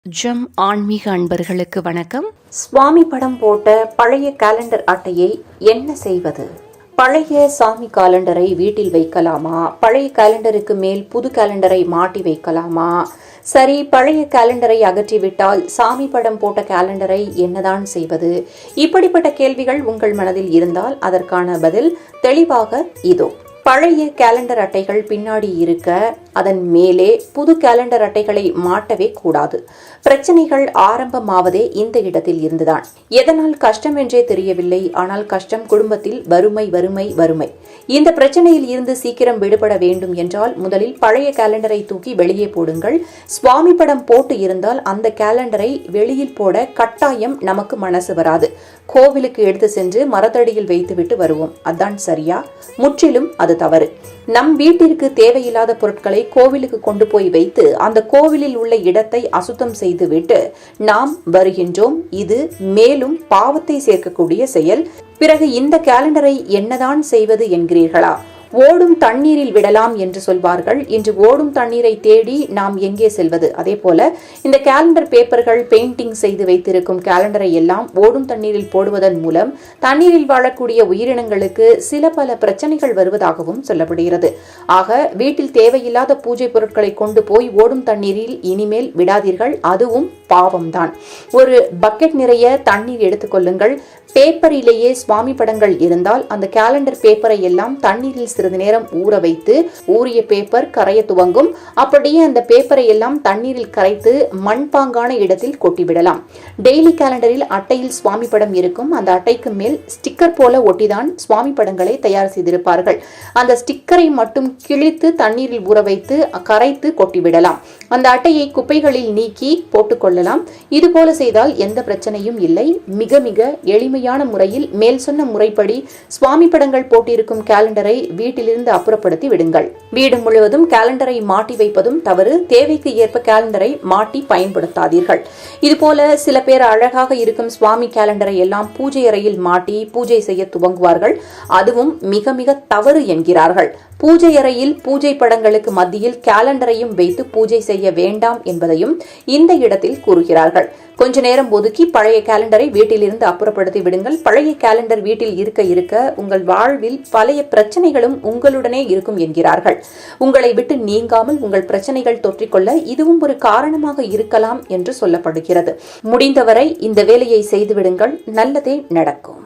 ஜம் ஆன்மீக அன்பர்களுக்கு வணக்கம். சுவாமி படம் போட்ட பழைய கேலண்டர் அட்டையை என்ன செய்வது? பழைய சாமி காலண்டரை வீட்டில் வைக்கலாமா? பழைய கேலண்டருக்கு மேல் புது கேலண்டரை மாட்டி வைக்கலாமா? சரி, பழைய கேலண்டரை அகற்றிவிட்டால் சாமி படம் போட்ட கேலண்டரை என்னதான் செய்வது? இப்படிப்பட்ட கேள்விகள் உங்கள் மனதில் இருந்தால் அதற்கான பதில் தெளிவாக இதோ. பழைய கேலண்டர் அட்டைகள் பின்னாடி இருக்க அதன் மேலே புது கேலண்டர் அட்டைகளை மாட்டவே கூடாது. பிரச்சனைகள் ஆரம்பமாவதே இந்த இடத்தில் இருந்துதான். எதனால் கஷ்டம் என்றே தெரியவில்லை. ஆனால் கஷ்டம் குடும்பத்தில் வறுமை வறுமை வறுமை. இந்த பிரச்சனையில் இருந்து சீக்கிரம் விடுபட வேண்டும் என்றால் முதலில் பழைய கேலண்டரை தூக்கி வெளியே போடுங்கள். சுவாமி படம் போட்டு இருந்தால் அந்த கேலண்டரை வெளியில் போட கட்டாயம் நமக்கு மனசு வராது. கோவிலுக்கு எடுத்து சென்று மரத்தடியில் வைத்துவிட்டு வருவோம். அதான் சரியா? முற்றிலும் அது தவறு. நம் வீட்டிற்கு தேவையில்லாத பொருட்களை கோவிலுக்கு கொண்டு போய் வைத்து அந்த கோவிலில் உள்ள இடத்தை அசுத்தம் செய்துவிட்டு நாம் வருகின்றோம். இது மேலும் பாவத்தை சேர்க்கக்கூடிய செயல். பிறகு இந்த கேலண்டரை என்னதான் செய்வது என்கிறீர்களா? ஓடும் தண்ணீரில் விடலாம் என்று சொல்வார்கள். இன்று ஓடும் தண்ணீரை தேடி நாம் எங்கே செல்வது? அதே போல இந்த கேலண்டர் பேப்பர்கள், பெயிண்டிங் செய்து வைத்திருக்கும் கேலண்டரை எல்லாம் ஓடும் தண்ணீரில் போடுவதன் மூலம் தண்ணீரில் வாழக்கூடிய உயிரினங்களுக்கு சில பல பிரச்சனைகள் வருவதாகவும் சொல்லப்படுகிறது. ஆக வீட்டில் தேவையில்லாத பூஜை பொருட்களை கொண்டு போய் ஓடும் தண்ணீரில் இனிமேல் விடாதீர்கள். அதுவும் பாவம்தான். ஒரு பக்கெட் நிறைய தண்ணீர் எடுத்துக்கொள்ளுங்கள். பேப்பரிலேயே சுவாமி படங்கள் இருந்தால் அந்த கேலண்டர் பேப்பரை எல்லாம் தண்ணீரில் சிறிது நேரம் ஊற வைத்து ஊறிய பேப்பர் கரைய துவங்கும். அப்படியே அந்த பேப்பரை எல்லாம் தண்ணீரில் கரைத்து மண்பாங்கான இடத்தில் கொட்டிவிடலாம். டெய்லி கேலண்டரில் அட்டையில் சுவாமி படம் இருக்கும். அந்த அட்டைக்கு மேல் ஸ்டிக்கர் போல ஒட்டிதான் சுவாமி படங்களை தயார் செய்திருப்பார்கள். அந்த ஸ்டிக்கரை மட்டும் கிழித்து தண்ணீரில் ஊற வைத்து கரைத்து கொட்டிவிடலாம். அந்த அட்டையை குப்பைகளில் நீக்கி போட்டுக்கொள்ளலாம். இது போல செய்தால் எந்த பிரச்சனையும் இல்லை. மிக மிக எளிமையான முறையில் மேல் சொன்ன முறைப்படி சுவாமி படங்கள் போட்டிருக்கும் கேலண்டரை வீட்டிலிருந்து அப்புறப்படுத்தி விடுங்கள். வீடு முழுவதும் கேலண்டரை மாட்டி வைப்பதும் தவறு. தேவைக்கு ஏற்ப கேலண்டரை மாட்டி பயன்படுத்தாதீர்கள். இதுபோல சில பேர் அழகாக இருக்கும் சுவாமி கேலண்டரை எல்லாம் பூஜை அறையில் மாட்டி பூஜை செய்ய துவங்குவார்கள். அதுவும் மிக மிக தவறு என்கிறார்கள். பூஜை அறையில் பூஜை படங்களுக்கு மத்தியில் கேலண்டரையும் வைத்து பூஜை செய்ய வேண்டாம் என்பதையும் இந்த இடத்தில் கூறுகிறார்கள். கொஞ்ச நேரம் ஒதுக்கி பழைய கேலண்டரை வீட்டிலிருந்து அப்புறப்படுத்தி விடுங்கள். பழைய கேலண்டர் வீட்டில் இருக்க இருக்க உங்கள் வாழ்வில் பழைய பிரச்சனைகளும் உங்களுடனே இருக்கும் என்கிறார்கள். உங்களை விட்டு நீங்காமல் உங்கள் பிரச்சனைகள் தொற்றிக்கொள்ள இதுவும் ஒரு காரணமாக இருக்கலாம் என்று சொல்லப்படுகிறது. முடிந்தவரை இந்த வேலையை செய்துவிடுங்கள். நல்லதே நடக்கும்.